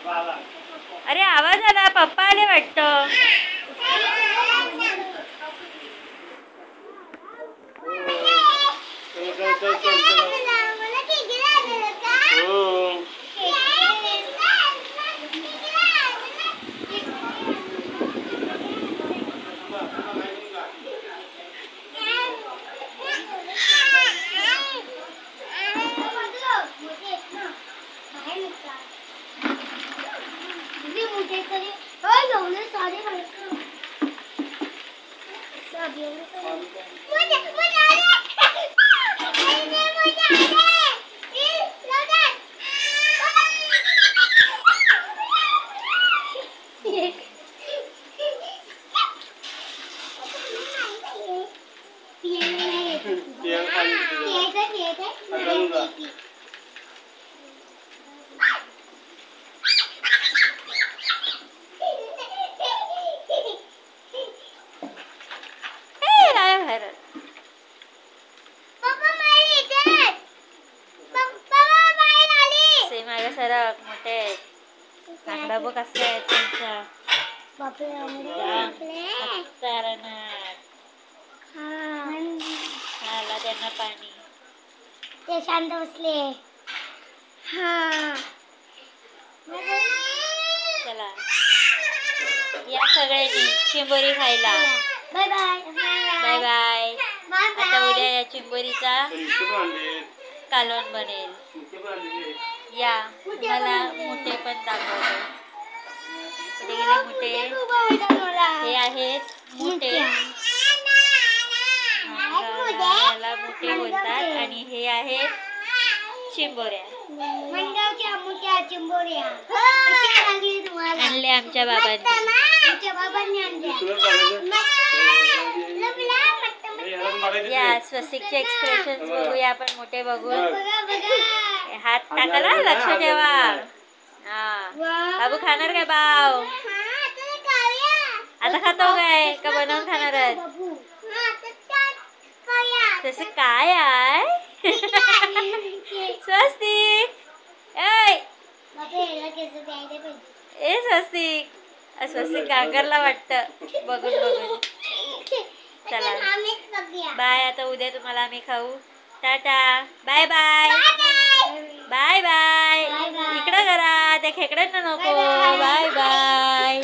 अरे आवाज आला, पप्पा आले वाटतं. सरक मोठे कांदा बघ कसं आहे त्यांचा. आला त्यांना पाणी. ते शांत बसले. चला या सगळ्यांनी चिंबोरी खायला. Bye bye bye bye. आता उद्या या चिंबोरीचा कालवण बनेल. या तुम्हाला मोठे पण दाखवतो. कुठे गेले मोठे? हे आहेत मोठे, याला मोठे बोलतात. आणि हे आहेत चिंबोऱ्या. आणले आमच्या बाबांनी. या स्वस्तिकचे एक्सप्रेशन्स बघूया आपण मोठे बघून. हात टाकायला लक्ष ठेवा. हा बाबू खाणार काय? बाव आता खातो काय का बनवून खाणार? तसं काय आहे? स्वस्तिक ए स्वस्तिक. स्वस्तिक गांगरला वाटतं बघून बघून. चला बाय. आता उद्या तुम्हाला आम्ही खाऊ. टाटा बाय बाय. Bye bye. इकडं करा, त्या खेकड्यांना नको. Bye bye.